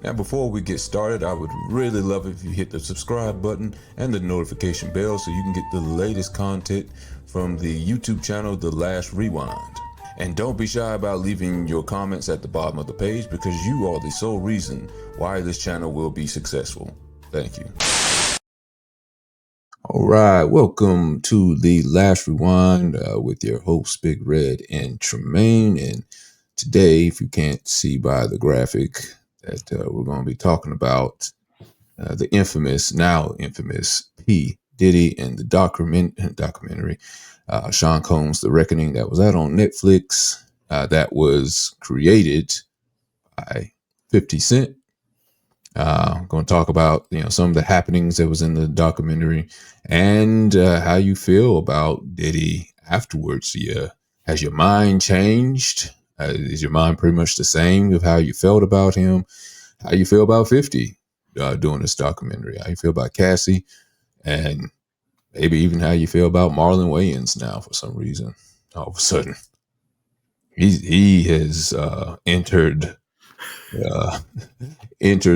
Now, before we get started, I would really love if you hit the subscribe button and the notification bell so you can get the latest content from the YouTube channel, The Last Rewind. And don't be shy about leaving your comments at the bottom of the page because you are the sole reason why this channel will be successful. Thank you. All right, welcome to The Last Rewind with your hosts, Big Red and Tremaine. And today, if you can't see by the graphic, that we're going to be talking about the now infamous P. Diddy and the documentary, Sean Combs, The Reckoning, that was out on Netflix, that was created by 50 Cent. I'm going to talk about some of the happenings that was in the documentary and how you feel about Diddy afterwards. Has your mind changed? Is your mind pretty much the same of how you felt about him? How you feel about 50 doing this documentary? How you feel about Cassie? And maybe even how you feel about Marlon Wayans now for some reason. All of a sudden, he has entered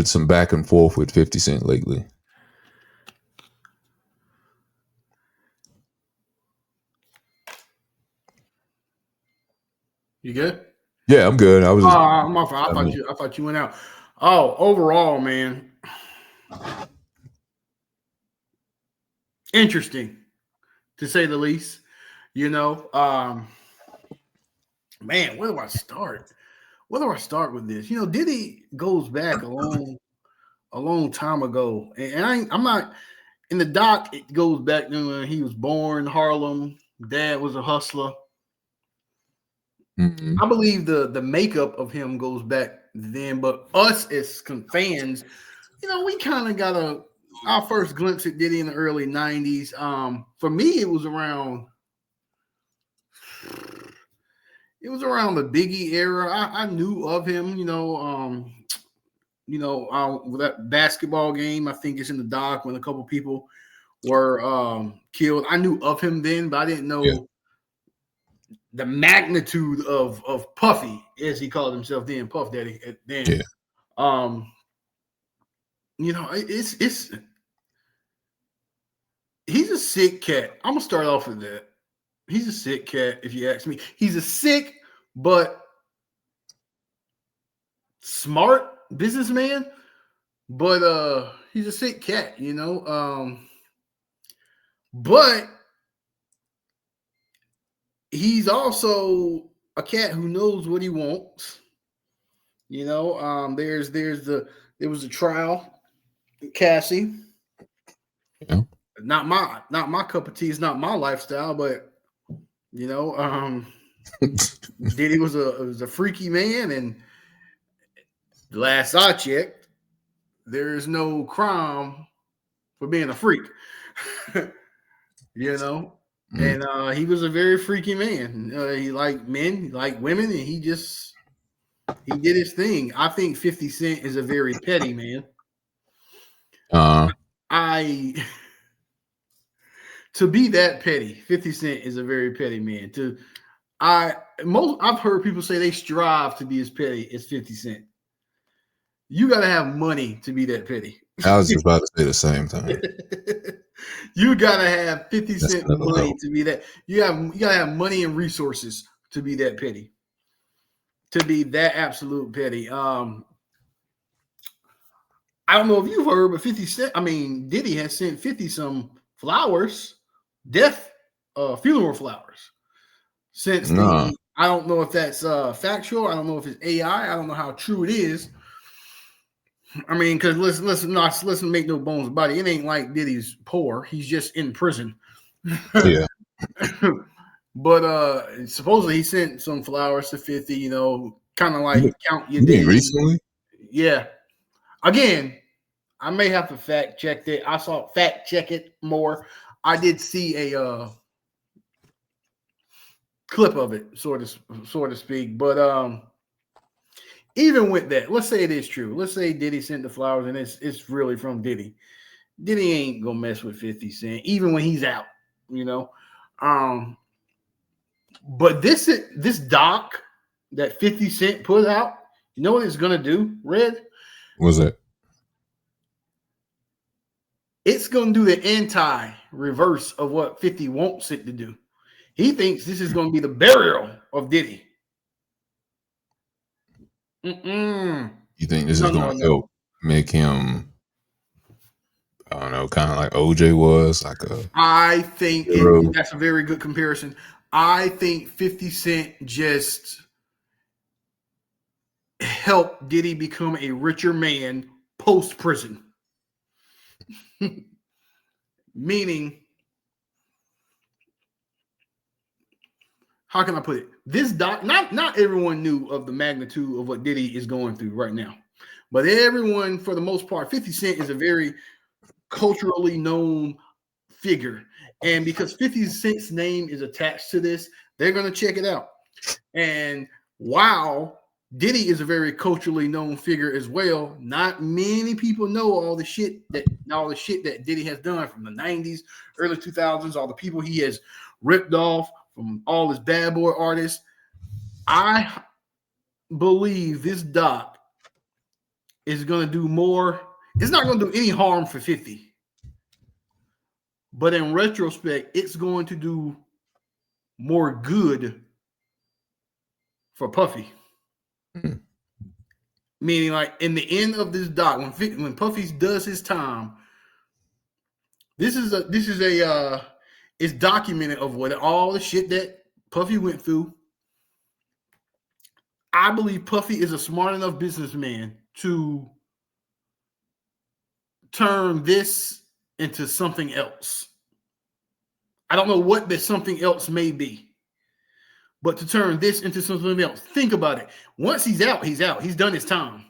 some back and forth with 50 Cent lately. You good? Yeah, I'm good. I was just, I thought you went out. Oh, overall, man, interesting to say the least. Man, where do I start? Where do I start with this? Diddy goes back a long time ago, and I'm not in the doc. It goes back to when he was born, Harlem. Dad was a hustler. mm-hmm. I believe the makeup of him goes back then, but us as fans, we kind of got our first glimpse at Diddy in the early '90s. For me, it was around the Biggie era. I knew of him, that basketball game. I think it's in the doc when a couple people were killed. I knew of him then, but I didn't know the magnitude of Puffy, as he called himself then, Puff Daddy. Then, it's he's a sick cat. I'm gonna start off with that. He's a sick cat, if you ask me. He's a sick but smart businessman, but he's a sick cat, but he's also a cat who knows what he wants. There was a trial, Cassie. Yeah. Not my cup of tea. It's not my lifestyle, but Diddy was a freaky man, and the last I checked, there is no crime for being a freak. Mm-hmm. And he was a very freaky man. He liked men, he liked women, and he did his thing. I think 50 Cent is a very petty man. I to be that petty, 50 Cent is a very petty man. I've heard people say they strive to be as petty as 50 Cent. You got to have money to be that petty. I was about to say the same thing. You got to have 50 Cent money to be that. You got to have money and resources to be that petty. To be that absolute petty. I don't know if you've heard, but 50 Cent, Diddy has sent 50 some flowers, funeral flowers. Since I don't know if that's factual. I don't know if it's AI. I don't know how true it is. Because listen, make no bones about it. It ain't like Diddy's poor. He's just in prison. Yeah. But supposedly he sent some flowers to 50, kind of like count your days. Recently? Yeah. Again, I may have to fact check it. I saw fact check it more. I did see a clip of it, so to speak. But even with that, let's say it is true. Let's say Diddy sent the flowers and it's really from Diddy. Diddy ain't gonna mess with 50 Cent, even when he's out, But this doc that 50 Cent put out, you know what it's gonna do, Red? What's that? It's going to do the anti-reverse of what 50 wants it to do. He thinks this is going to be the burial of Diddy. You think this is No, going no, to no. help make him, I don't know, kind of like OJ was, like a I think hero? that's a very good comparison. I think 50 Cent just helped Diddy become a richer man post prison. Meaning, how can I put it? This not everyone knew of the magnitude of what Diddy is going through right now, but everyone, for the most part, 50 Cent is a very culturally known figure, and because 50 Cent's name is attached to this, they're gonna check it out. And while Diddy is a very culturally known figure as well, not many people know all the shit that Diddy has done from the 90s, early 2000s, all the people he has ripped off from all his bad boy artists. I believe this doc is going to do more. It's not going to do any harm for 50. But in retrospect, it's going to do more good for Puffy. Mm. Meaning, like, in the end of this doc, when Puffy does his time, it's documented of what all the shit that Puffy went through. I believe Puffy is a smart enough businessman to turn this into something else. I don't know what this something else may be, but to turn this into something else. Think about it. Once he's out, he's out. He's done his time.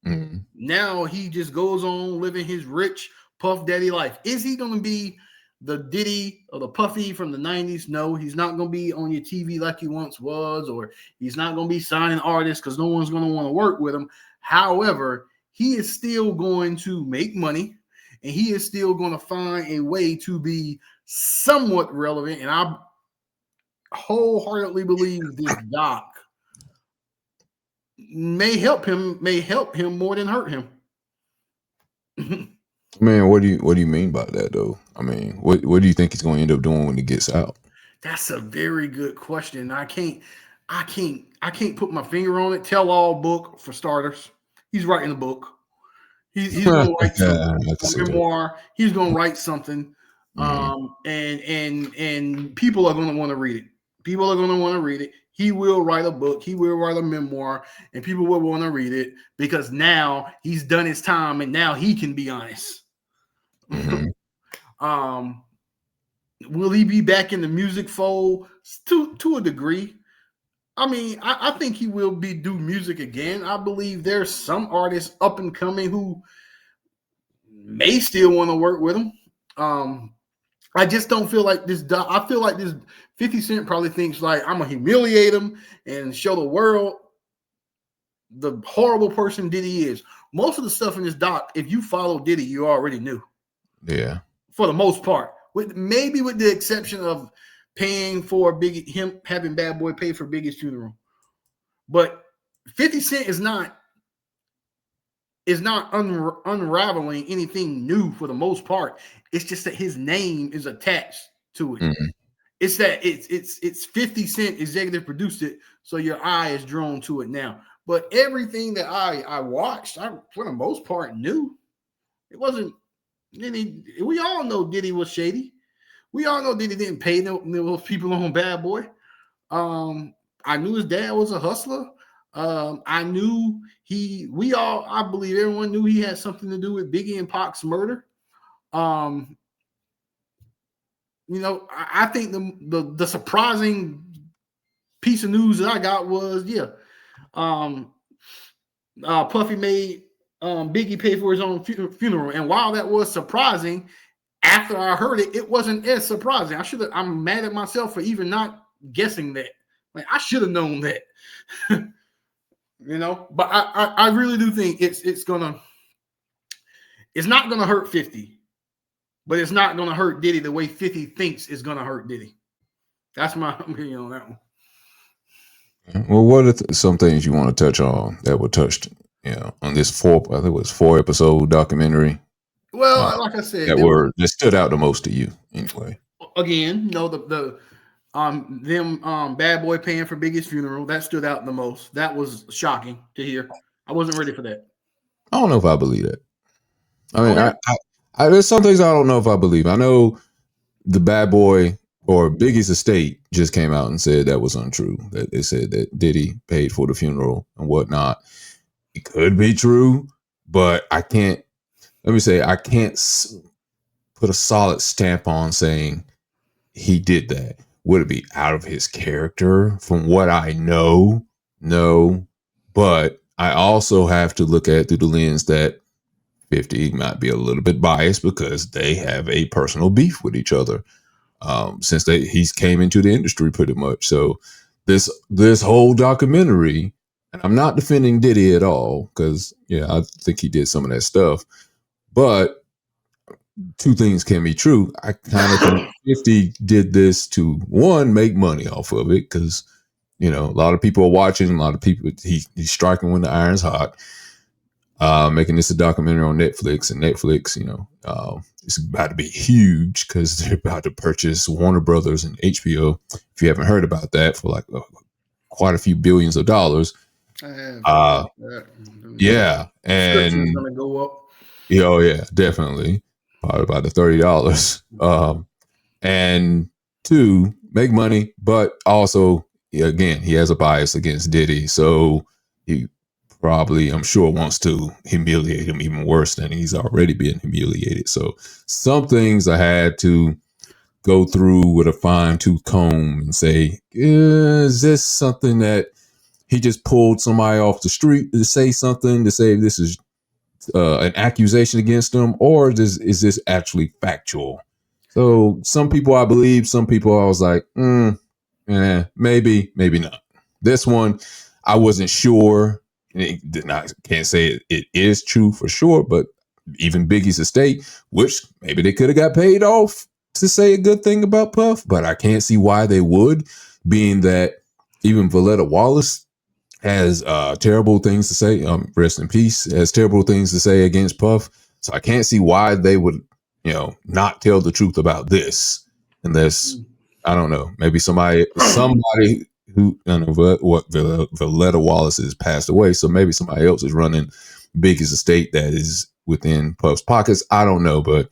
Mm-hmm. Now he just goes on living his rich Puff Daddy life. Is he going to be the Diddy or the Puffy from the 90s? No, he's not going to be on your TV like he once was, or he's not going to be signing artists because no one's going to want to work with him. However, he is still going to make money, and he is still going to find a way to be somewhat relevant. And I wholeheartedly believe this doc may help him more than hurt him. Man, what do you mean by that though? I mean, what do you think he's going to end up doing when he gets out? That's a very good question. I can't put my finger on it. Tell all book for starters. He's writing a book. He's going to write something, a memoir. He's going to write something, and people are going to want to read it. People are going to want to read it. He will write a book. He will write a memoir, and people will want to read it because now he's done his time, and now he can be honest. Mm-hmm. Will he be back in the music fold? To a degree. I mean, I think he will do music again. I believe there's some artists up and coming who may still want to work with him. I just don't feel like this. I feel like this 50 Cent probably thinks like I'm gonna humiliate him and show the world the horrible person Diddy is. Most of the stuff in this doc, if you follow Diddy, you already knew. Yeah. For the most part. Maybe with the exception of paying for him having Bad Boy pay for Biggie's funeral. But 50 Cent is not unraveling anything new for the most part. It's just that his name is attached to it. Mm-hmm. It's that it's 50 Cent executive produced it, so your eye is drawn to it now. But everything that I watched, I for the most part knew. It wasn't any. We all know Diddy was shady. We all know Diddy didn't pay those people on Bad Boy. I knew his dad was a hustler. I knew I believe everyone knew he had something to do with Biggie and Pac's murder. I think the surprising piece of news that I got was, Puffy made Biggie pay for his own funeral. And while that was surprising, after I heard it, it wasn't as surprising. I'm mad at myself for even not guessing that. Like, I should have known that. But I really do think it's not gonna hurt 50, but it's not gonna hurt Diddy the way 50 thinks it's gonna hurt Diddy. That's my opinion on that one. Well, what are some things you want to touch on that were touched on this I think it was 4 episode documentary Well, like I said, that stood out the most to you anyway? Again, them Bad Boy paying for Biggie's funeral, that stood out the most. That was shocking to hear. I wasn't ready for that. I don't know if I believe that. I mean, Okay. there's some things I don't know if I believe. I know the Bad Boy or Biggie's estate just came out and said that was untrue. That they said that Diddy paid for the funeral and whatnot. It could be true, but I can't. Let me say I can't put a solid stamp on saying he did that. Would it be out of his character? From what I know, no. But I also have to look at it through the lens that 50 might be a little bit biased because they have a personal beef with each other since he's came into the industry pretty much. So this whole documentary, and I'm not defending Diddy at all because I think he did some of that stuff, but two things can be true. I kind of think 50 did this to, one, make money off of it because a lot of people are watching, a lot of people he's striking when the iron's hot. Making this a documentary on Netflix, and Netflix, it's about to be huge because they're about to purchase Warner Brothers and HBO. If you haven't heard about that, for like quite a few billions of dollars. Yeah, and gonna go up. Oh yeah, definitely, probably about the $30. And two, make money, but also again, he has a bias against Diddy, so he probably, I'm sure, wants to humiliate him even worse than he's already been humiliated. So some things I had to go through with a fine-tooth comb and say, is this something that he just pulled somebody off the street to say something, to say this is an accusation against him, or is this actually factual? So some people I believe, some people I was like, maybe not. This one, I wasn't sure. I can't say it is true for sure, but even Biggie's estate, which maybe they could have got paid off to say a good thing about Puff, but I can't see why they would, being that even Voletta Wallace has terrible things to say. Rest in peace. Has terrible things to say against Puff. So I can't see why they would, not tell the truth about this, unless I don't know, maybe somebody who Voletta Wallace has passed away, so maybe somebody else is running Biggie's estate that is within Puff's pockets. I don't know, but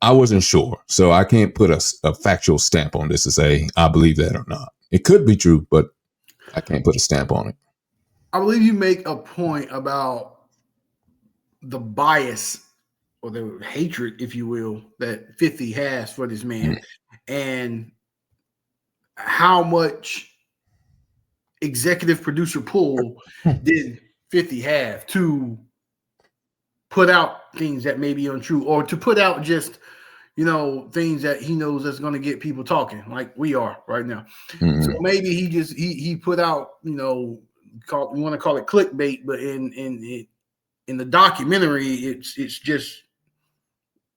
I wasn't sure, so I can't put a factual stamp on this to say I believe that or not. It could be true, but I can't put a stamp on it. I believe you make a point about the bias or the hatred, if you will, that 50 has for this man, and how much executive producer pull did 50 have to put out things that may be untrue, or to put out just things that he knows that's going to get people talking, like we are right now. So maybe he put out, we want to call it clickbait, but in the documentary, it's just,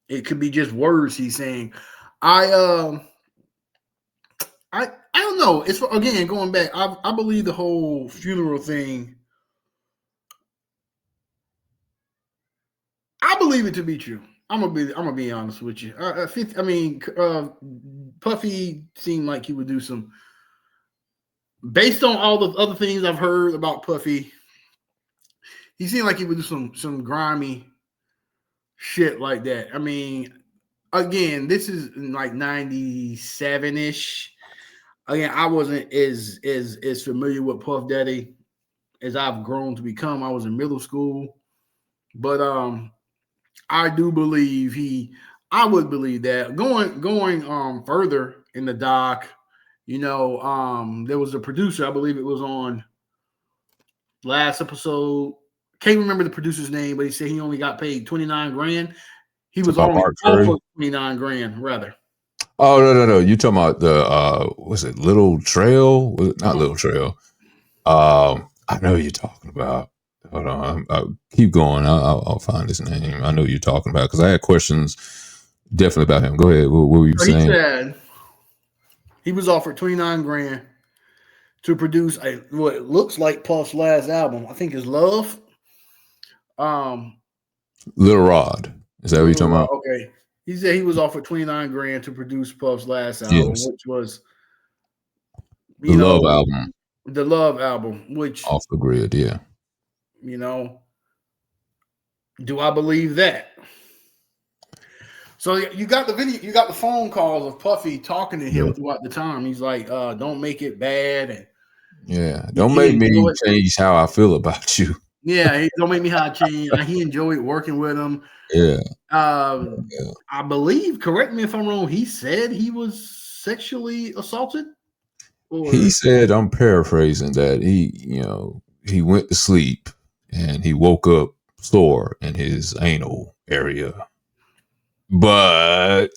it could be just words he's saying. I don't know. It's, again, going back, I believe the whole funeral thing, I believe it to be true. I'm gonna be honest with you. Puffy seemed like he would do some, based on all the other things I've heard about Puffy, he seemed like he would do some grimy shit like that. I mean, again, this is like 97-ish. Again, I wasn't as familiar with Puff Daddy as I've grown to become. I was in middle school, but I do believe I would believe that. Going further in the doc, there was a producer, I believe it was on last episode. Can't remember the producer's name, but he said he only got paid $29,000. He was only offered $29,000 rather. Oh no! You talking about the was it Little Trail? Was it not Little Trail? I know you're talking about. Hold on, I'll keep going. I'll find his name. I know you're talking about, because I had questions definitely about him. Go ahead. What were you saying? He said he was offered $29,000 to produce what looks like Puff's last album. I think is Love. Lil Rod. Is that what you're talking about? Okay. He said he was offered 29 grand to produce Puff's last album, Yes. which was, The you Love know, album the Love album, which, off the grid. Yeah. you know, do I believe that? So you got the video, you got the phone calls of Puffy talking to him Yeah. throughout the time. He's like, don't make it bad. And Yeah. Don't he make me enjoyed, change how I feel about you. yeah, don't make me how I change. He enjoyed working with him. Yeah. I believe, correct me if I'm wrong, he said he was sexually assaulted. He said, I'm paraphrasing, that he went to sleep and he woke up sore in his anal area, but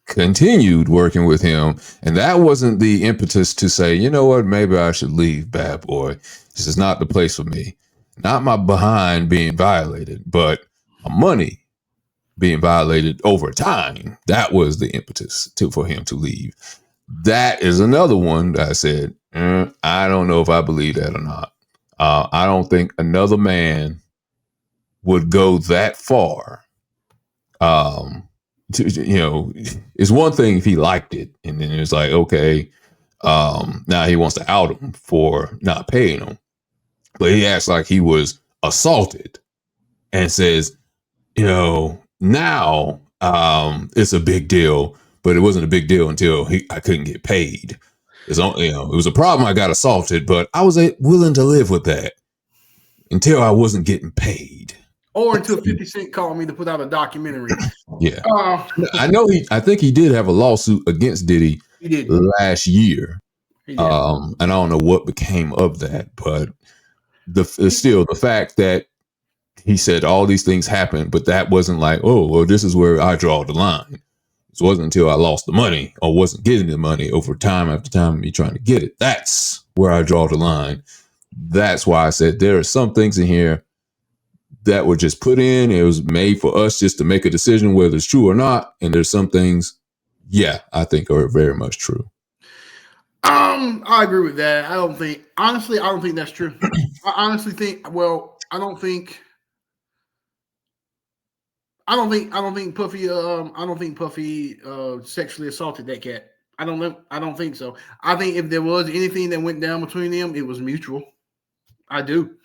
continued working with him. And that wasn't the impetus to say, you know what, maybe I should leave Bad Boy. This is not the place for me. Not my behind being violated, but my money being violated over time. That was the impetus for him to leave. That is another one that I said, I don't know if I believe that or not. I don't think another man would go that far. It's one thing if he liked it, and then it's like, okay, now he wants to out him for not paying him. But he acts like he was assaulted and says, now it's a big deal, but it wasn't a big deal until I couldn't get paid. It was a problem. I got assaulted, but I was willing to live with that until I wasn't getting paid. Or until 50 Cent called me to put out a documentary. Yeah. I think he did have a lawsuit against Diddy last year. And I don't know what became of that, but still the fact that he said all these things happened, but that wasn't like, oh, well, this is where I draw the line. It wasn't until I lost the money or wasn't getting the money over time after time of me trying to get it. That's where I draw the line. That's why I said there are some things in here that were just put in. It was made for us just to make a decision whether it's true or not. And there's some things, I think are very much true. I agree with that. I don't think that's true. I honestly think, I don't think Puffy sexually assaulted that cat. I don't think so. I think if there was anything that went down between them, it was mutual. I do.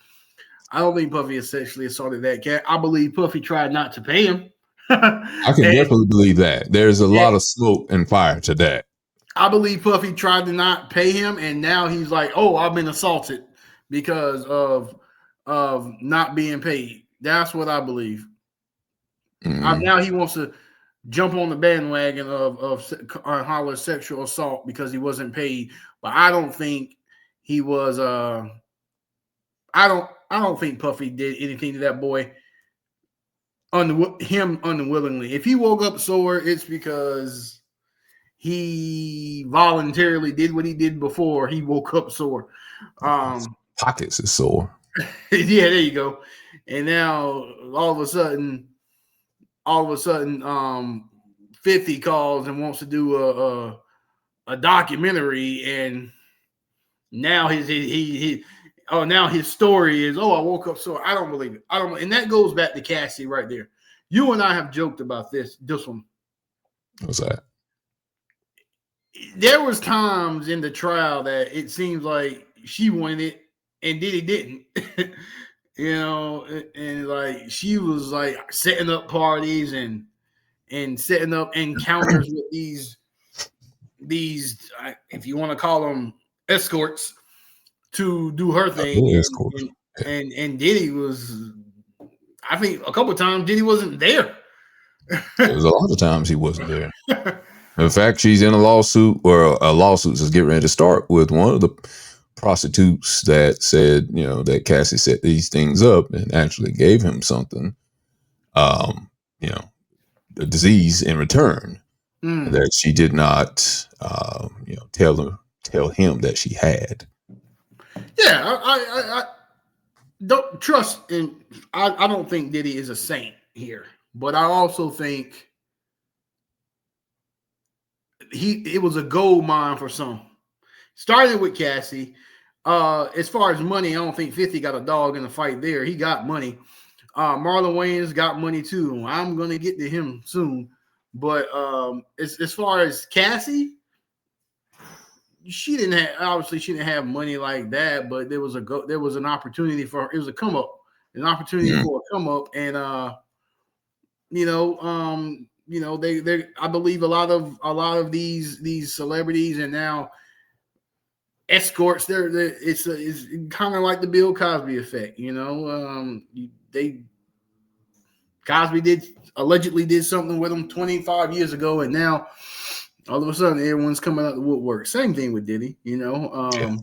I don't think Puffy has sexually assaulted that cat. I believe Puffy tried not to pay him. I can definitely believe that. There's a lot of smoke and fire to that. I believe Puffy tried to not pay him, and now he's like, "Oh, I've been assaulted because of not being paid." That's what I believe. Now he wants to jump on the bandwagon of Holler's sexual assault because he wasn't paid. But I don't think he was. I don't think Puffy did anything to that boy unwillingly. If he woke up sore, it's because he voluntarily did what he did before he woke up sore. Pockets is sore. Yeah, there you go. And now all of a sudden, 50 calls and wants to do a documentary, and now now his story is, I woke up sore. I don't believe it. And that goes back to Cassie right there. You and I have joked about this one. What's that? There was times in the trial that it seems like she wanted it and Diddy didn't. And like she was like setting up parties and setting up encounters with these if you want to call them escorts to do her thing. And Diddy was, I think a couple of times Diddy wasn't there. There was a lot of times he wasn't there. In fact, she's in a lawsuit, or a lawsuit is getting ready to start with one of the prostitutes that said, that Cassie set these things up and actually gave him something, a disease in return that she did not, tell him that she had. Yeah, I don't trust in. I don't think Diddy is a saint here, but I also think it was a gold mine for some. Starting with Cassie. As far as money, I don't think 50 got a dog in the fight there. He got money. Marlon Wayans got money too. I'm gonna get to him soon. But as far as Cassie, she didn't have, obviously she didn't have money like that, but there was an opportunity for her. It was a come up, an opportunity for a come up, and they I believe a lot of these celebrities and now escorts. It's kind of like the Bill Cosby effect, Cosby allegedly did something with him 25 years ago, and now all of a sudden everyone's coming out the woodwork. Same thing with Diddy, The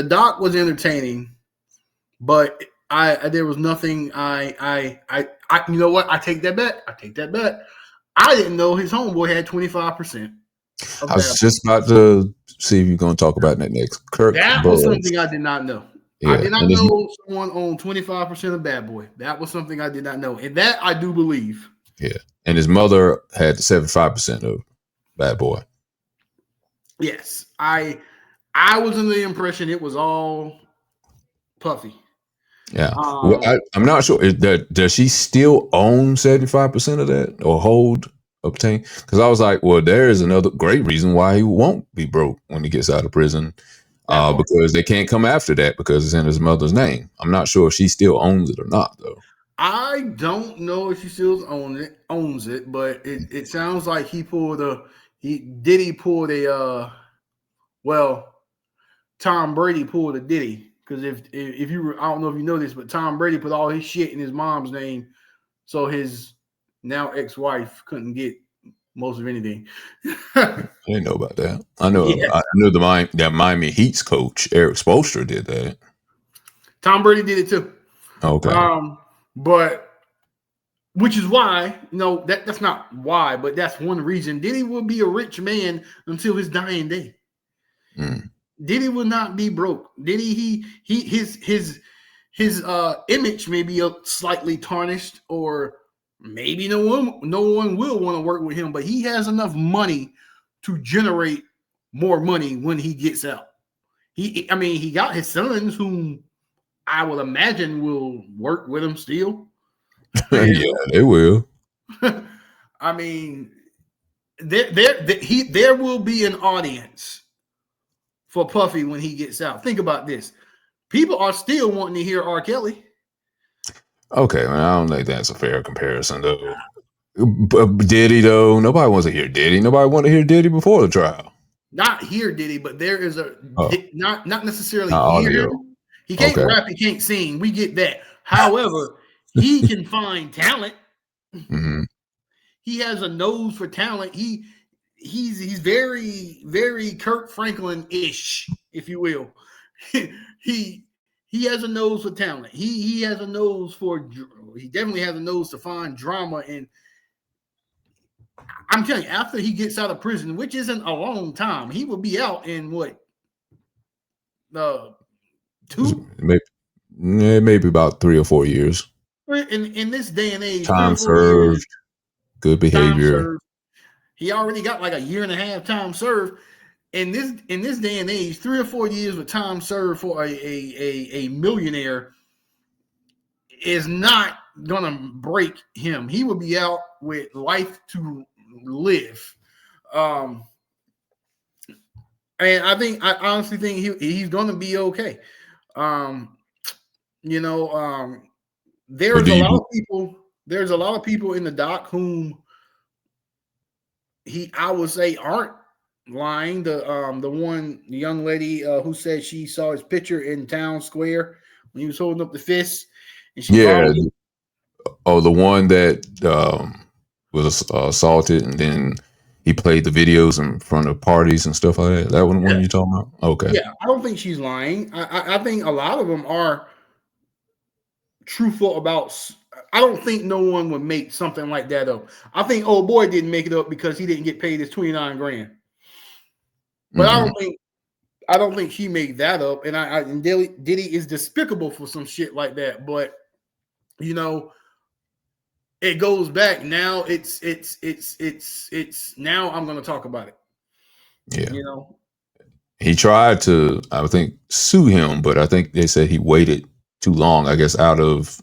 doc was entertaining, but there was nothing. You know what? I take that back. I didn't know his homeboy had 25%. I was just about to see if you're going to talk about that next. That was something I did not know. Yeah. I did not know someone owned 25% of Bad Boy. That was something I did not know, and that I do believe. Yeah, and his mother had 75% of Bad Boy. Yes, I was under the impression it was all Puffy. Yeah, I'm not sure. Does she still own 75% of that or obtain? Because I was like, well, there is another great reason why he won't be broke when he gets out of prison. Because they can't come after that because it's in his mother's name. I'm not sure if she still owns it or not, though. I don't know if she still owns it, but it sounds like Diddy pulled Tom Brady pulled a Diddy, because if you, I don't know if you know this, but Tom Brady put all his shit in his mom's name, so his now ex-wife couldn't get most of anything. I didn't know about that. I know that Miami Heat's coach Eric Spoelstra did that. Tom Brady did it too. Okay. But which is why, that's not why, but that's one reason Diddy will be a rich man until his dying day. Diddy will not be broke. Diddy, his image may be slightly tarnished, or maybe no one will want to work with him, but he has enough money to generate more money when he gets out. He got his sons, whom I would imagine will work with him still. Yeah, they will. I mean, there will be an audience for Puffy when he gets out. Think about this. People are still wanting to hear R. Kelly. Okay, I don't think that's a fair comparison, though. Diddy, though, nobody wants to hear Diddy. Nobody wanted to hear Diddy before the trial. Not hear Diddy, but there is not necessarily hear him. He can't rap, he can't sing. We get that. However, he can find talent. Mm-hmm. He has a nose for talent. He's very, very Kirk Franklin-ish, if you will. He has a nose for talent. He has a nose he definitely has a nose to find drama. And I'm telling you, after he gets out of prison, which isn't a long time, he will be out in what? 2? Maybe about 3 or 4 years. In this day and age, time served, good behavior. He already got like a year and a half time served. In this day and age, 3 or 4 years with time served for a millionaire is not gonna break him. He will be out with life to live. And I honestly think he's gonna be okay. There's a lot of people in the doc whom I would say aren't lying. The young lady who said she saw his picture in Town Square when he was holding up the fist. And the one that was assaulted, and then he played the videos in front of parties and stuff like that. That one you're talking about? Okay. Yeah, I don't think she's lying. I think a lot of them are truthful about. I don't think no one would make something like that up. I think old boy didn't make it up because he didn't get paid his $29,000. But I don't think he made that up. And Diddy is despicable for some shit like that. But it goes back. Now it's now I'm going to talk about it. Yeah. He tried to, I think, sue him, but I think they said he waited too long, I guess, out of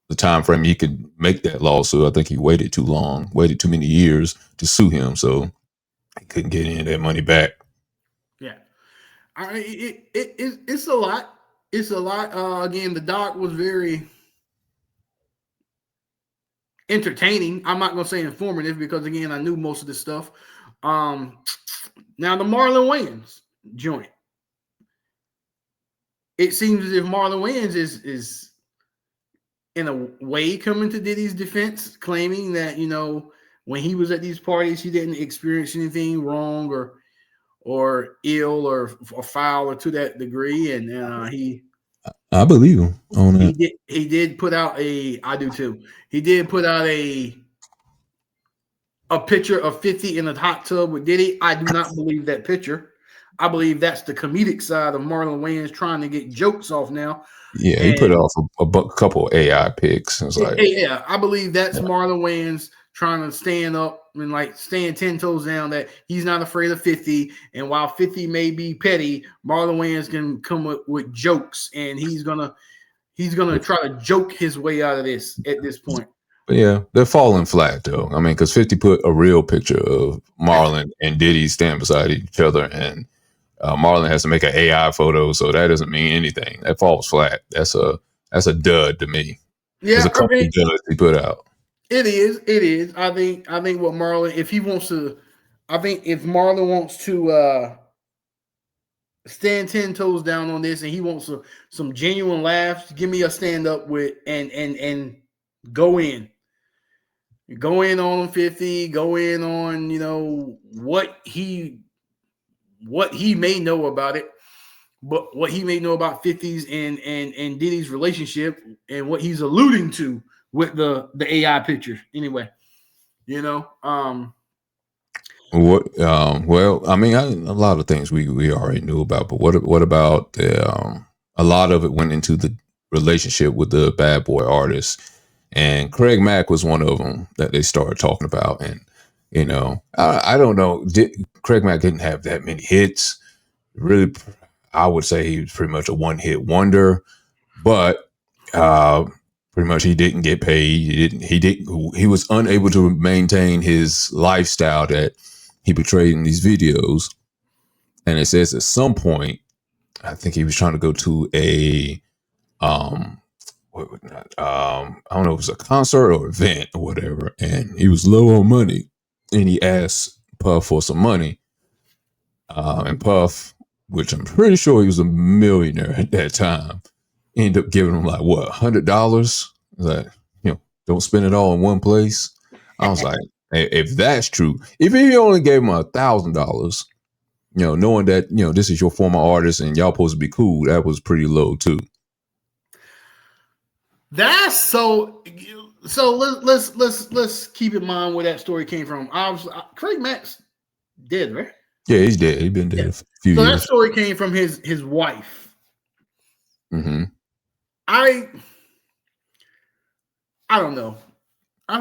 the time frame he could make that lawsuit. I think he waited too long, waited too many years to sue him, so he couldn't get any of that money back. Yeah, it's a lot. It's a lot. Again, the doc was very entertaining. I'm not gonna say informative because again, I knew most of this stuff. Now the Marlon Wayans joint. It seems as if Marlon Wayans is in a way coming to Diddy's defense, claiming that when he was at these parties, he didn't experience anything wrong or ill or foul or to that degree, and I believe him on that. He did put out I do too. He did put out a picture of 50 in a hot tub with Diddy. I do not believe that picture. I believe that's the comedic side of Marlon Wayans trying to get jokes off now. Yeah, he put off a couple of AI pics. It's like, yeah, I believe that's Marlon Wayans trying to stand up and like stand 10 toes down that he's not afraid of 50. And while 50 may be petty, Marlon Wayans can come up with jokes, and he's gonna try to joke his way out of this at this point. But yeah, they're falling flat though. I mean, because 50 put a real picture of Marlon and Diddy standing beside each other, and Marlon has to make an AI photo, so that doesn't mean anything. That falls flat. That's a dud to me. Yeah, there's a couple of duds he put out. It is. I think what Marlon, if he wants to, I think if Marlon wants to stand 10 toes down on this, and he wants some genuine laughs, give me a stand up with and go in on 50, go in on what he may know about it, but what he may know about 50's and Diddy's relationship and what he's alluding to with the AI picture. Anyway, What? Well, I mean, a lot of things we already knew about, but what about a lot of it went into the relationship with the Bad Boy artists, and Craig Mack was one of them that they started talking about. And I don't know, Craig Mack didn't have that many hits. Really, I would say he was pretty much a one-hit wonder, but pretty much he didn't get paid. He was unable to maintain his lifestyle that he portrayed in these videos. And it says at some point, I think he was trying to go to a I don't know if it was a concert or event or whatever, and he was low on money, and he asked Puff for some money, and Puff, which I'm pretty sure he was a millionaire at that time, ended up giving him like what, $100. Like, don't spend it all in one place. I was like, if that's true, if he only gave him $1,000, knowing that this is your former artist and y'all supposed to be cool, that was pretty low too. That's so let's keep in mind where that story came from. Craig Mack's dead, right? Yeah, he's dead. He's been dead a few years. So that story came from his wife. Mm-hmm. I don't know. I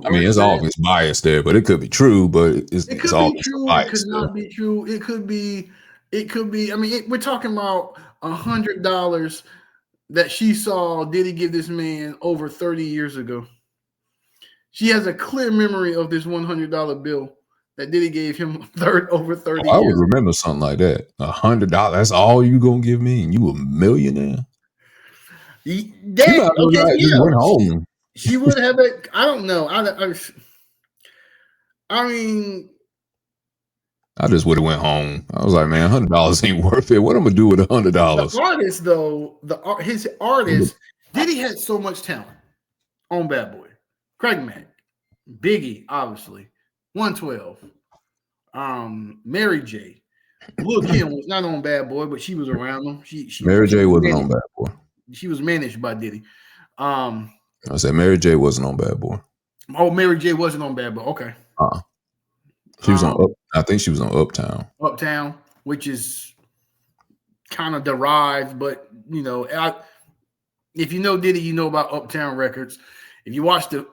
mean, it's obvious bias there, but it could be true. But it could be true. It could not be true. It could be. I mean, we're talking about $100 that she saw Diddy give this man over 30 years ago. She has a clear memory of this $100 bill that Diddy gave him over 30 years. I would remember something like that. $100. That's all you gonna give me, and you a millionaire? She went home. She would have it. I don't know. I mean, I just would have went home. I was like, man, $100 ain't worth it. What am I gonna do with $100? The artist, though, his artist, Diddy had so much talent on Bad Boy. Craig Mack, Biggie, obviously, 112, Mary J. Lil Kim was not on Bad Boy, but she was around him. Mary J wasn't on Bad Boy. She was managed by Diddy. I said Mary J wasn't on Bad Boy. Oh, Mary J wasn't on Bad Boy. Okay. She was on I think she was on Uptown. Uptown, which is kind of derived, but if you know Diddy, you know about Uptown Records. If you watch the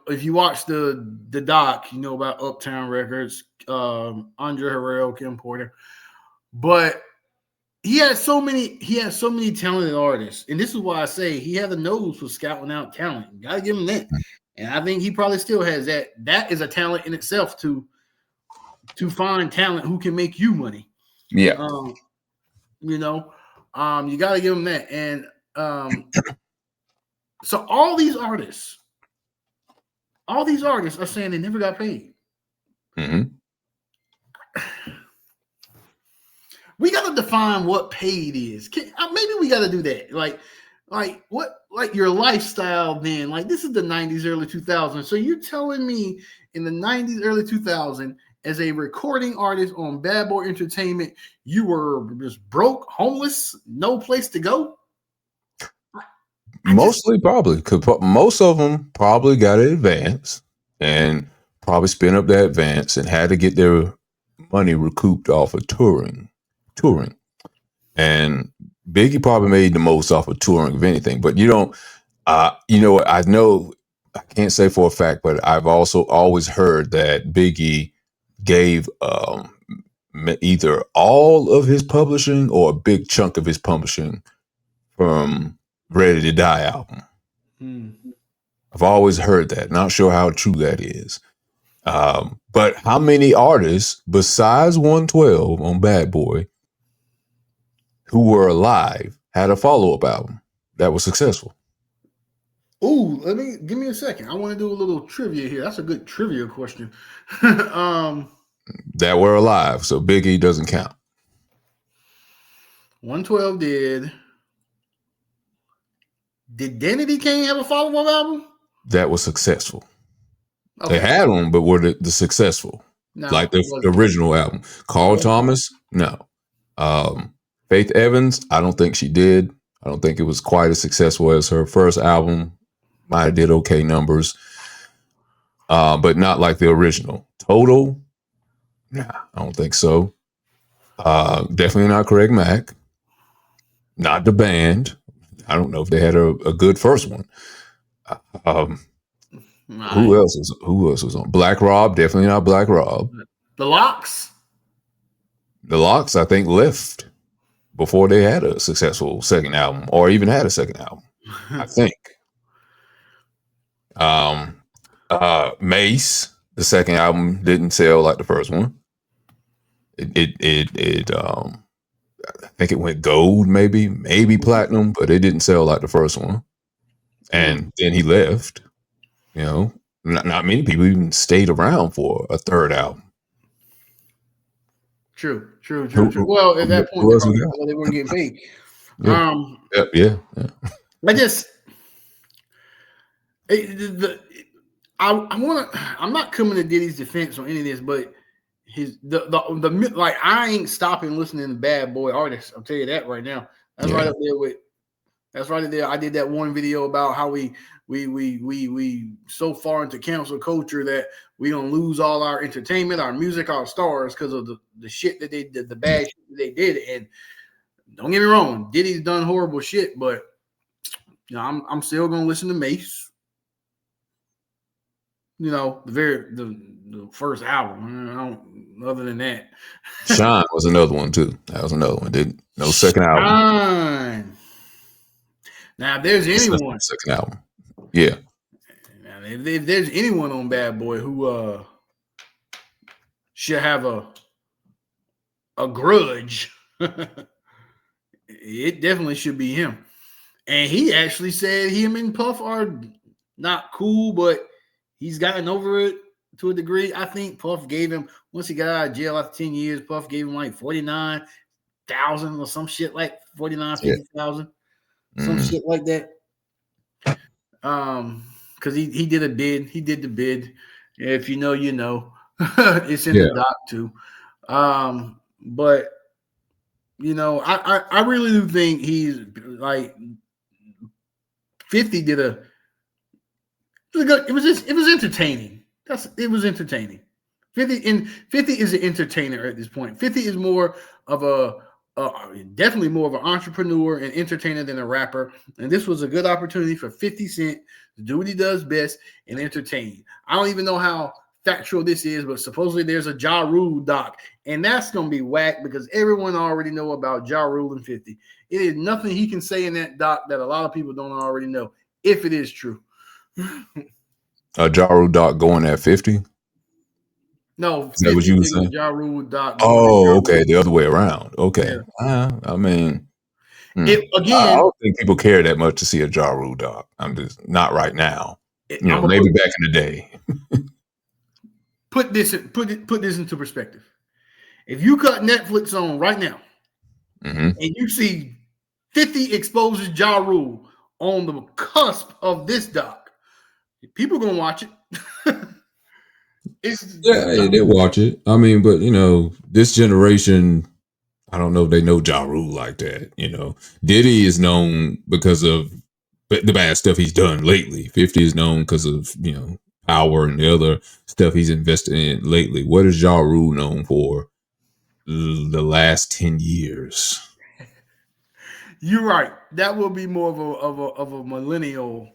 doc, you know about Uptown Records, Andre Harrell, Kim Porter. But he has so many talented artists, and this is why I say he had a nose for scouting out talent. You gotta give him that, and I think he probably still has that. That is a talent in itself to find talent who can make you money. Yeah. You know, you gotta give him that, and so all these artists are saying they never got paid. Mm-hmm. We got to define what paid is. Maybe we got to do that. Like what? Like your lifestyle. Then, like this is the '90s, early 2000s. So you're telling me in the '90s, early 2000s, as a recording artist on Bad Boy Entertainment, you were just broke, homeless, no place to go? Mostly probably, because most of them probably got an advance and probably spent up that advance and had to get their money recouped off of touring. And Biggie probably made the most off of touring of anything. But you know I can't say for a fact, but I've also always heard that Biggie gave either all of his publishing or a big chunk of his publishing from Ready to Die album. I've always heard that. Not sure how true that is. But how many artists besides 112 on Bad Boy who were alive had a follow-up album that was successful? Ooh, give me a second. I want to do a little trivia here. That's a good trivia question. That were alive, so Biggie doesn't count. 112 did. Did Danity Kane have a follow-up album? That was successful. Okay. They had them, but were the successful? No, like the original album. Carl Thomas, no. Faith Evans, I don't think she did. I don't think it was quite as successful as her first album. Might have did okay numbers, but not like the original. Total, nah, I don't think so. Definitely not Craig Mack. Not the band. I don't know if they had a good first one. Who else was on? Black Rob, definitely not Black Rob. The Lox. The Lox, I think, left before they had a successful second album, or even had a second album. I think. Mace, the second album didn't sell like the first one. It I think it went gold, maybe platinum, but it didn't sell like the first one. And then he left. You know, not many people even stayed around for a third album. True. Well, at that point, they weren't getting paid. Yeah. Yeah. I'm not coming to Diddy's defense on any of this, but like I ain't stopping listening to Bad Boy artists. I'll tell you that right now. That's right up there. I did that one video about how we so far into cancel culture that we gonna lose all our entertainment, our music, our stars because of the shit that they did, the bad shit that they did. And don't get me wrong, Diddy's done horrible shit, but you know, I'm still gonna listen to Mace. You know, the first album. Other than that, Shine was another one too. That was another one. No second album. Now, if there's anyone, second album, yeah. Now, if there's anyone on Bad Boy who should have a grudge, it definitely should be him. And he actually said him and Puff are not cool, but he's gotten over it to a degree. I think Puff gave him, once he got out of jail after 10 years, Puff gave him like $49,000 or some shit, like $49,000, $50,000, some shit like that. Because he did a bid. He did the bid. If you know, you know. It's in the doc too. But you know, I really do think he's like 50 did it was entertaining. It was entertaining. 50 is an entertainer at this point. 50 is more of definitely more of an entrepreneur and entertainer than a rapper. And this was a good opportunity for 50 Cent to do what he does best and entertain. I don't even know how factual this is, but supposedly there's a Ja Rule doc, and that's gonna be whack because everyone already know about Ja Rule and 50. It is nothing he can say in that doc that a lot of people don't already know, if it is true. A Ja Rule doc going at 50? No, Is that what 50 you were thinking saying? Ja Rule doc going at Ja Oh, Rule. okay, the other way around. Okay. Yeah. I mean, It I again, don't think people care that much to see a Ja Rule doc. I'm just not right now. I'm gonna Maybe back in the day. put this into perspective. If you cut Netflix on right now and you see 50 exposes Ja Rule on the cusp of this doc, people gonna watch it. Yeah, they watch it. I mean, but this generation, I don't know if they know Ja Rule like that. Diddy is known because of the bad stuff he's done lately. 50 is known because of power and the other stuff he's invested in lately. What is Ja Rule known for? The last 10 years. You're right. That will be more of a millennial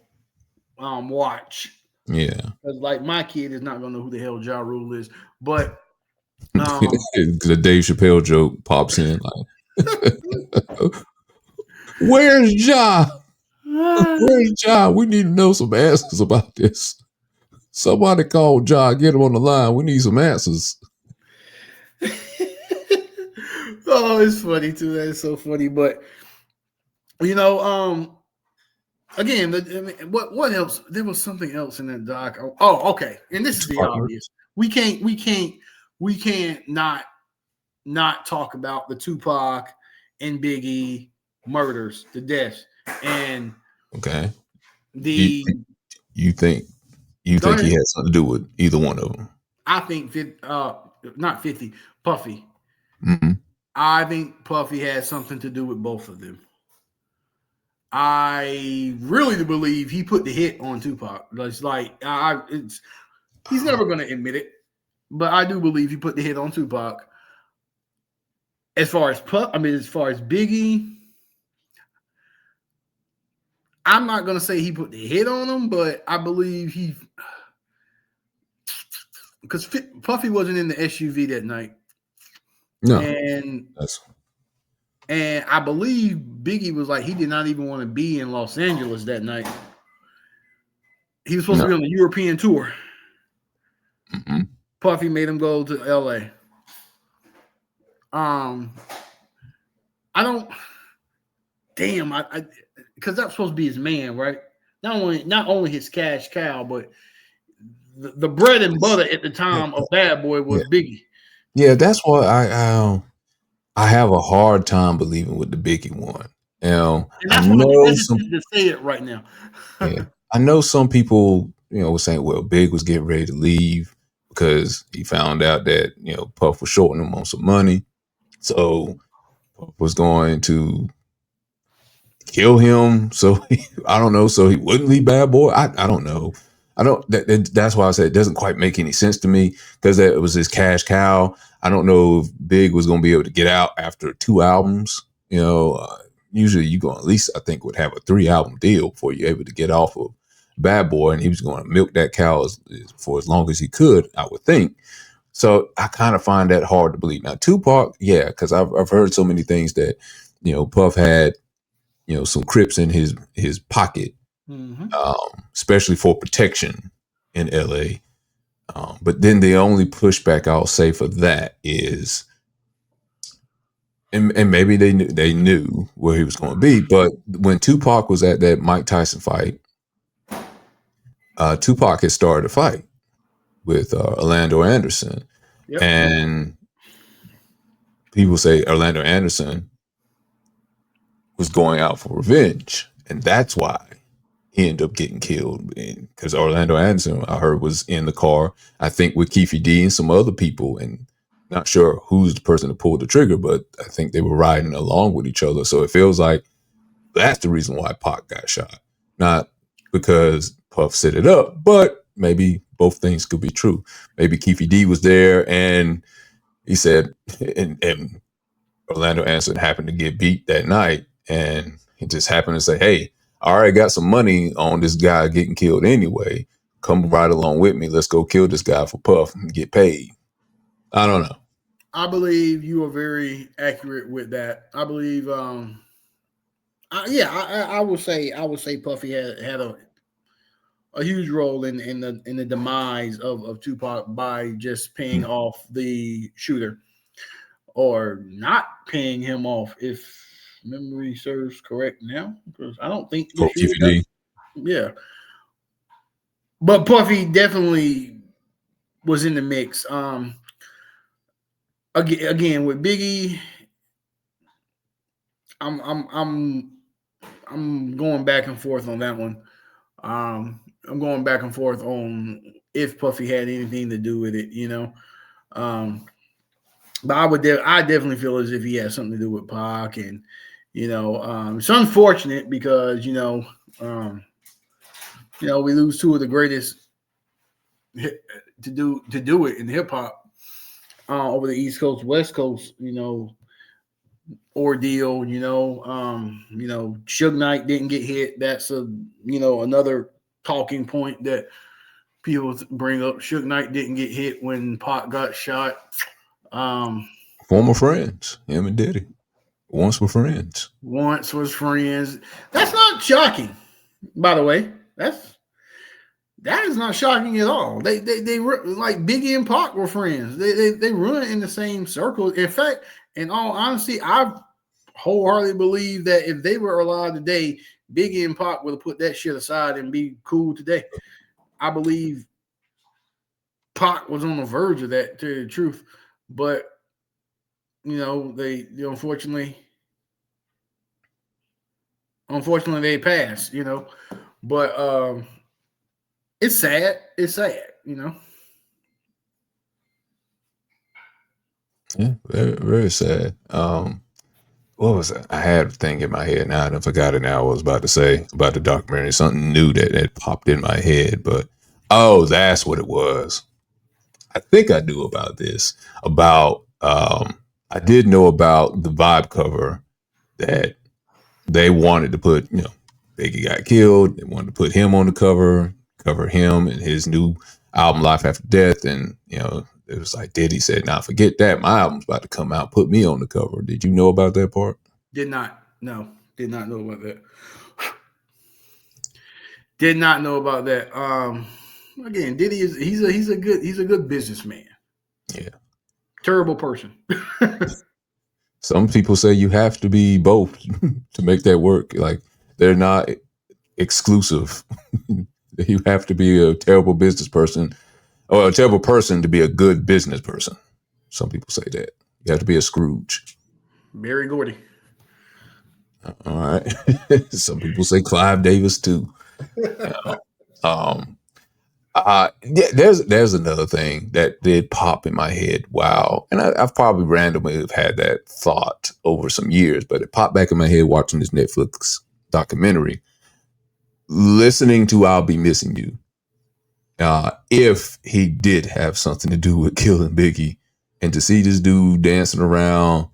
watch. Yeah. Because like my kid is not gonna know who the hell Ja Rule is, but the Dave Chappelle joke pops in like, where's Ja? Where's Ja? We need to know some answers about this. Somebody call Ja, get him on the line. We need some answers. Oh, it's funny too. That is so funny. But again, what else? There was something else in that doc. Oh, okay. And this is the obvious. We can't not talk about the Tupac and Biggie murders, the deaths, and okay. the. You think he had something to do with either one of them? I think not 50, Puffy. Mm-hmm. I think Puffy has something to do with both of them. I really believe he put the hit on Tupac. It's like he's never going to admit it, but I do believe he put the hit on Tupac. As far as Biggie, I'm not going to say he put the hit on him, but I believe because Puffy wasn't in the SUV that night. No. And I believe Biggie was like, he did not even want to be in Los Angeles that night. He was supposed to be on the European tour. Mm-hmm. Puffy made him go to LA. Because that's supposed to be his man, right? Not only his cash cow, but the bread and butter at the time of Bad Boy was Biggie. Yeah, that's why I have a hard time believing with the Biggie one. And that's why I'm hesitant to say it right now. Yeah, I know some people, were saying, well, Big was getting ready to leave because he found out that Puff was shorting him on some money, so Puff was going to kill him. So I don't know. So he wouldn't leave Bad Boy. I don't know. That's why I said it doesn't quite make any sense to me because it was his cash cow. I don't know if Big was going to be able to get out after 2 albums. Usually you go at least, I think, would have a 3-album deal before you're able to get off of Bad Boy, and he was going to milk that cow for as long as he could, I would think. So I kind of find that hard to believe. Now Tupac, yeah, because I've heard so many things that Puff had some Crips in his pocket. Mm-hmm. Especially for protection in LA. But then the only pushback I'll say for that is, and maybe they knew where he was going to be, but when Tupac was at that Mike Tyson fight, Tupac had started a fight with Orlando Anderson. Yep. And people say Orlando Anderson was going out for revenge, and that's why he ended up getting killed, because Orlando Anderson, I heard, was in the car, I think with Keefe D and some other people, and not sure who's the person that pulled the trigger, but I think they were riding along with each other. So it feels like that's the reason why Pac got shot, not because Puff set it up, but maybe both things could be true. Maybe Keefe D was there and he said, and Orlando Anderson happened to get beat that night, and he just happened to say, hey, I already got some money on this guy getting killed anyway. come right along with me. Let's go kill this guy for Puff and get paid. I don't know. I believe you are very accurate with that. I believe, I would say Puffy had a huge role in the demise of Tupac by just paying off the shooter or not paying him off, if memory serves correct now, because I don't think the For shooter got, QD. yeah. But Puffy definitely was in the mix. Again with Biggie, I'm I'm I'm I'm going back and forth on that one. I'm going back and forth on if Puffy had anything to do with it, you know. Um, but I definitely feel as if he had something to do with Pac, and it's unfortunate because um, we lose two of the greatest to do it in hip hop over the East Coast West Coast, ordeal. Suge Knight didn't get hit. That's another talking point that people bring up. Suge Knight didn't get hit when Pac got shot. Former friends, him and Diddy. Once were friends. Once was friends. That's not shocking, by the way. That is not shocking at all. They like Biggie and Pac were friends. They run in the same circle. In fact, in all honesty, I wholeheartedly believe that if they were alive today, Biggie and Pac would have put that shit aside and be cool today. I believe Pac was on the verge of that, to tell you the truth, but they unfortunately they passed. But it's sad. It's sad. Yeah, very, very sad. What was it? I had a thing in my head now, and I forgot it now. What I was about to say about the documentary. Something new that popped in my head, but oh, that's what it was. I think I knew about this. About I did know about the Vibe cover that they wanted to put. Biggie got killed. They wanted to put him on the cover him and his new album Life After Death, and it was like Diddy said, "Nah, forget that. My album's about to come out. Put me on the cover." Did you know about that part? Did not. No, did not know about that. Did not know about that. Again, Diddy he's a good businessman. Yeah. Terrible person. Some people say you have to be both to make that work. Like they're not exclusive. You have to be a terrible business person or a terrible person to be a good business person. Some people say that. You have to be a Scrooge. Barry Gordy. All right. Some people say Clive Davis too. Um, yeah, there's another thing that did pop in my head. Wow, and I've probably randomly have had that thought over some years, but it popped back in my head watching this Netflix documentary, listening to "I'll Be Missing You." If he did have something to do with killing Biggie, and to see this dude dancing around,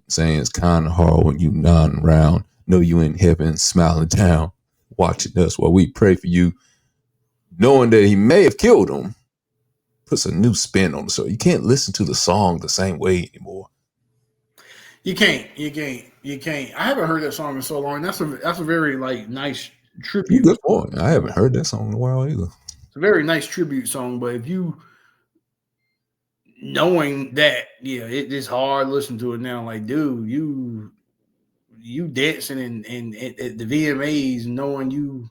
saying it's kind of hard when you nodding around, know you in heaven, smiling down, watching us while we pray for you, knowing that he may have killed him, puts a new spin on it. So you can't listen to the song the same way anymore. You can't. I haven't heard that song in so long. That's a very nice tribute. Good point. I haven't heard that song in a while either. It's a very nice tribute song, but if you knowing that, yeah, it's hard listening to it now. Like, dude, you dancing and at the VMAs, knowing you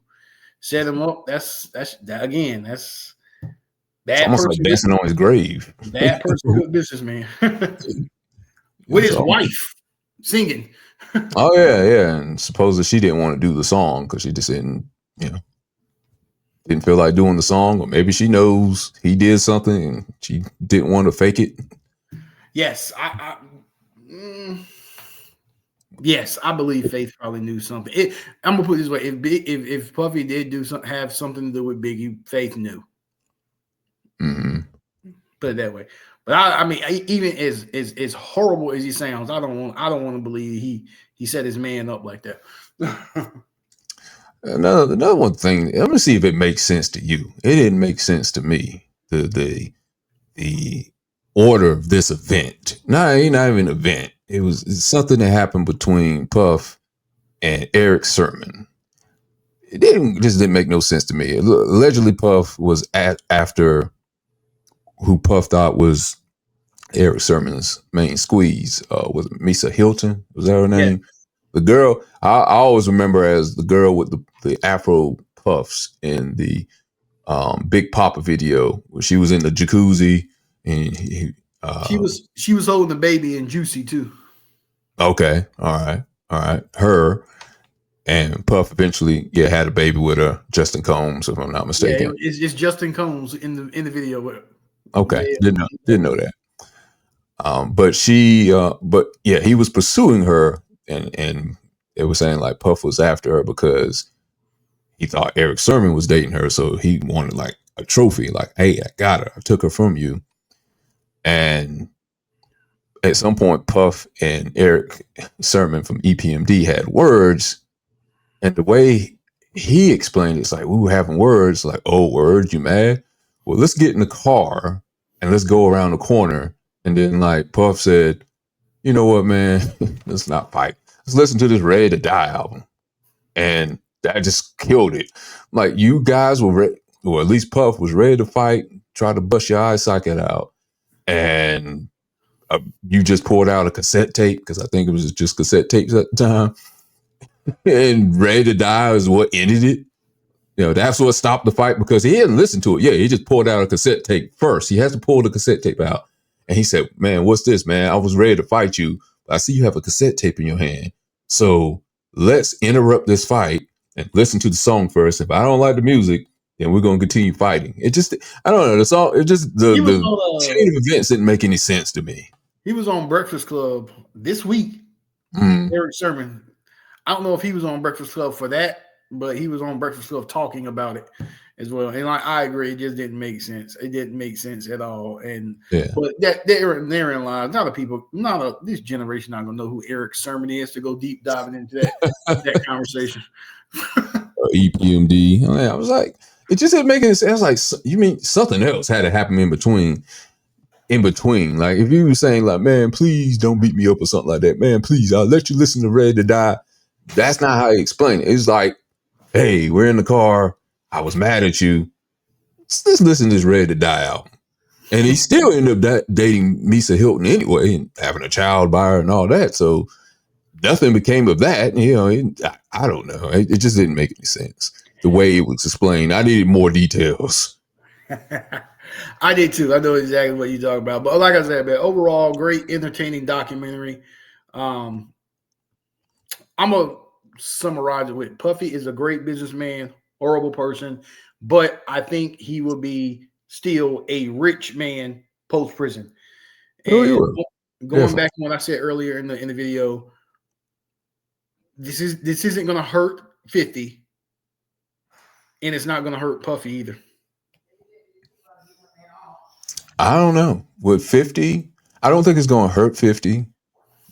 set him up. That's again. That's It's bad almost like person. dancing on his grave. Bad person, good businessman. With his wife singing. Oh yeah. And supposedly she didn't want to do the song because she just didn't feel like doing the song, or maybe she knows he did something and she didn't want to fake it. Yes, yes, I believe Faith probably knew something. I'm gonna put it this way: if Puffy did have something to do with Biggie, Faith knew. Mm-hmm. Put it that way. But I mean, even as horrible as he sounds, I don't want to believe he set his man up like that. Another one thing. Let me see if it makes sense to you. It didn't make sense to me. The order of this event. No, it ain't not even an event. It's something that happened between Puff and Eric Sermon. It didn't make no sense to me. Allegedly, Puff was after who Puff thought was Eric Sermon's main squeeze. Was it Misa Hilton? Was that her name? Yeah. The girl I always remember as the girl with the Afro puffs in the Big Papa video where she was in the jacuzzi and she was holding the baby in Juicy too. Okay, all right. Her and Puff eventually had a baby with her, Justin Combs, if I'm not mistaken. Yeah, it's Justin Combs in the video. Okay, didn't know that. But he was pursuing her, and they were saying like Puff was after her because he thought Eric Sermon was dating her, so he wanted like a trophy, like, hey, I got her, I took her from you. And at some point, Puff and Eric Sermon from EPMD had words, and the way he explained it's like we were having words, like, oh, words, you mad? Well, let's get in the car and let's go around the corner. And then like Puff said, you know what, man, let's not fight. Let's listen to this Ready to Die album. And that just killed it. Like, you guys were ready, or at least Puff was ready to fight, try to bust your eye socket out. And you just pulled out a cassette tape, because I think it was just cassette tapes at the time. And Ready to Die is what ended it. You know, that's what stopped the fight, because he hadn't listened to it. Yeah, he just pulled out a cassette tape first. He has to pull the cassette tape out. And he said, man, what's this, man? I was ready to fight you. I see you have a cassette tape in your hand. So let's interrupt this fight and listen to the song first. If I don't like the music, then we're going to continue fighting. It just, I don't know. The song, it just, the chain of events didn't make any sense to me. He was on Breakfast Club this week. Eric Sermon. I don't know if he was on Breakfast Club for that, but he was on Breakfast Club talking about it as well. And I agree, it just didn't make sense. It didn't make sense at all. And but therein lies. This generation not gonna know who Eric Sermon is to go deep diving into that conversation. EPMD. I was like, it just didn't make any sense. I was like, you mean something else had to happen in between? Like, if you were saying like, man, please don't beat me up or something like that, man, please, I'll let you listen to Ready to Die. That's not how he explained it. It's like, hey, we're in the car. I was mad at you. Let's listen to this Ready to Die album. And he still ended up dating Misa Hilton anyway, and having a child by her and all that. So nothing became of that. You know, I don't know. It just didn't make any sense. The way it was explained, I needed more details. I did too. I know exactly what you're talking about. But like I said, man, overall, great, entertaining documentary. I'm going to summarize it with Puffy is a great businessman, horrible person, but I think he will be still a rich man post-prison. And going back to what I said earlier in the video, this isn't going to hurt 50, and it's not going to hurt Puffy either. I don't know. With 50, I don't think it's going to hurt 50,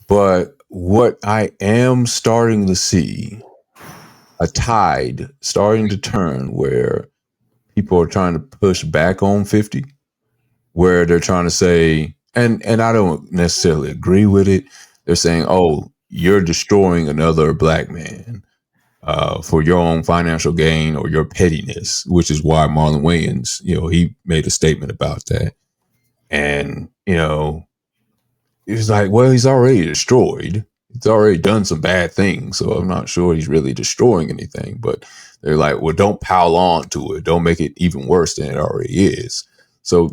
but what I am starting to see, a tide starting to turn where people are trying to push back on 50, where they're trying to say, and I don't necessarily agree with it. They're saying, oh, you're destroying another black man for your own financial gain or your pettiness, which is why Marlon Wayans, he made a statement about that. And, he was like, well, he's already destroyed. He's already done some bad things. So I'm not sure he's really destroying anything. But they're like, well, don't pile on to it. Don't make it even worse than it already is. So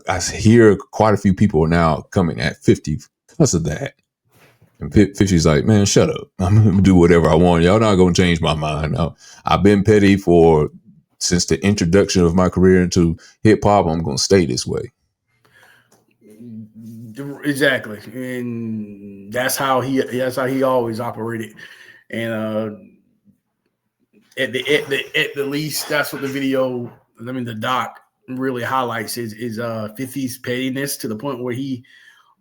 I hear quite a few people are now coming at 50 because of that. And 50's like, man, shut up. I'm going to do whatever I want. Y'all not going to change my mind. I've been petty since the introduction of my career into hip hop. I'm going to stay this way. Exactly, and that's how he always operated. And at the least, that's what the video, the doc really highlights is 50's pettiness to the point where he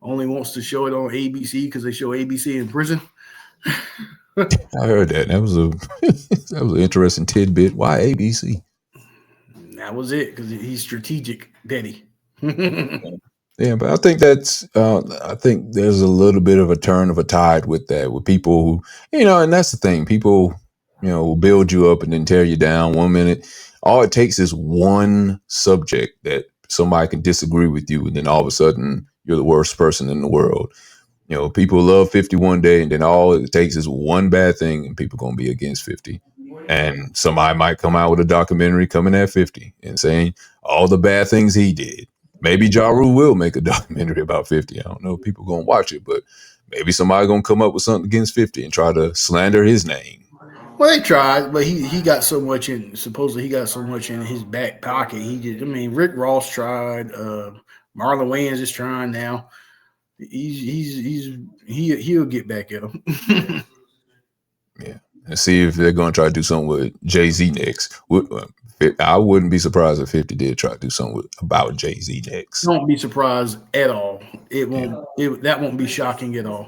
only wants to show it on ABC because they show ABC in prison. I heard that. That was That was an interesting tidbit. Why ABC? That was it because he's strategic, Daddy. Yeah, Yeah, but I think I think there's a little bit of a turn of a tide with that, with people who, and that's the thing. People, will build you up and then tear you down 1 minute. All it takes is one subject that somebody can disagree with you, and then all of a sudden you're the worst person in the world. People love 51 Day, and then all it takes is one bad thing, and people gonna be against 50. And somebody might come out with a documentary coming at 50 and saying all the bad things he did. Maybe Ja Rule will make a documentary about 50. I don't know if people gonna watch it, but maybe somebody gonna come up with something against 50 and try to slander his name. well, they tried, but he got so much in. Supposedly, he got so much in his back pocket. He just, I mean, Rick Ross tried. Marlon Wayans is trying now. He'll get back at him. Yeah, and see if they're gonna try to do something with Jay-Z next. I wouldn't be surprised if 50 did try to do something about Jay-Z next. Don't be surprised at all. It won't. That won't be shocking at all.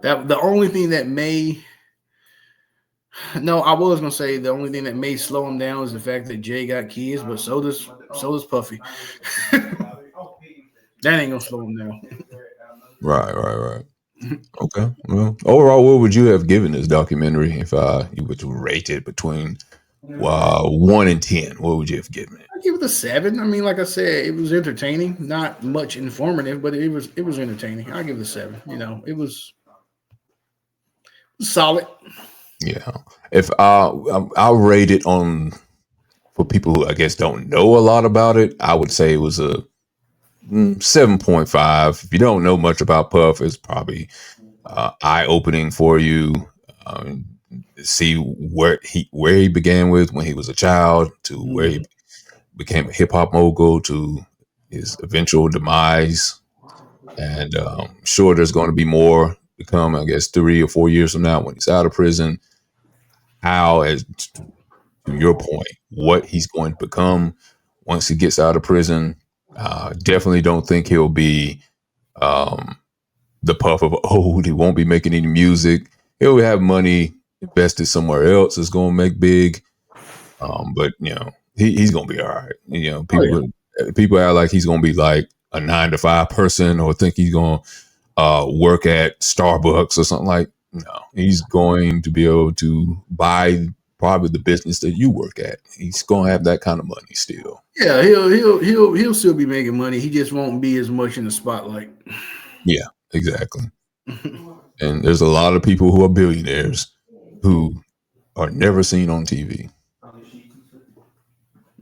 That the only thing that may. No, I was gonna say the only thing that may slow him down is the fact that Jay got kids, but so does Puffy. That ain't gonna slow him down. Right. Okay. Well, overall, what would you have given this documentary if you were to rate it between 1 and 10? What would you have given it? I give it a 7. I mean, like I said, it was entertaining, not much informative, but it was entertaining. I give it a 7. It was solid. Yeah. If I'll rate it on, for people who I guess don't know a lot about it, I would say it was a 7.5. If you don't know much about Puff, it's probably eye-opening for you. See where he began with when he was a child to where he became a hip-hop mogul to his eventual demise. And sure, there's going to be more to come, I guess 3 or 4 years from now when he's out of prison. How, as to your point, what he's going to become once he gets out of prison. Definitely don't think he'll be the Puff of old. He won't be making any music. He'll have money invested somewhere else. It's going to make big. But he's going to be all right. People act like he's going to be like a 9-to-5 person or think he's going to work at Starbucks or something like. No, he's going to be able to buy probably the business that you work at. He's going to have that kind of money still. Yeah, he'll still be making money. He just won't be as much in the spotlight. Yeah, exactly. And there's a lot of people who are billionaires who are never seen on TV.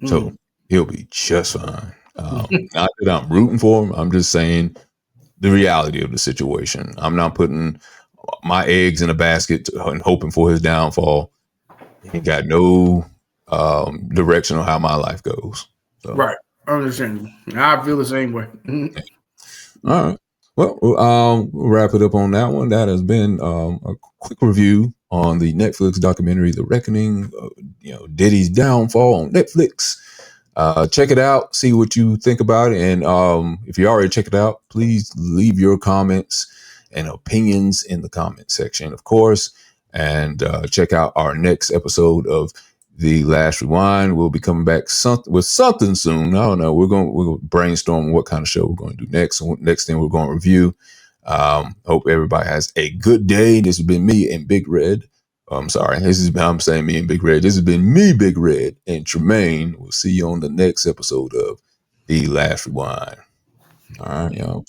So he'll be just fine. Not that I'm rooting for him. I'm just saying the reality of the situation. I'm not putting my eggs in a basket and hoping for his downfall. He got no direction on how my life goes. So. Right. I understand. I feel the same way. All right. Well, we'll wrap it up on that one. That has been a quick review on the Netflix documentary, The Reckoning, Diddy's downfall on Netflix. Check it out. See what you think about it. And if you already check it out, please leave your comments and opinions in the comment section, of course. And check out our next episode of The Last Rewind. We'll be coming back with something soon. I don't know. We're going to brainstorm what kind of show we're going to do next. Next thing we're going to review. Hope everybody has a good day. This has been me and Big Red. I'm sorry. I'm saying me and Big Red. This has been me, Big Red, and Tremaine. We'll see you on the next episode of The Last Rewind. All right, y'all.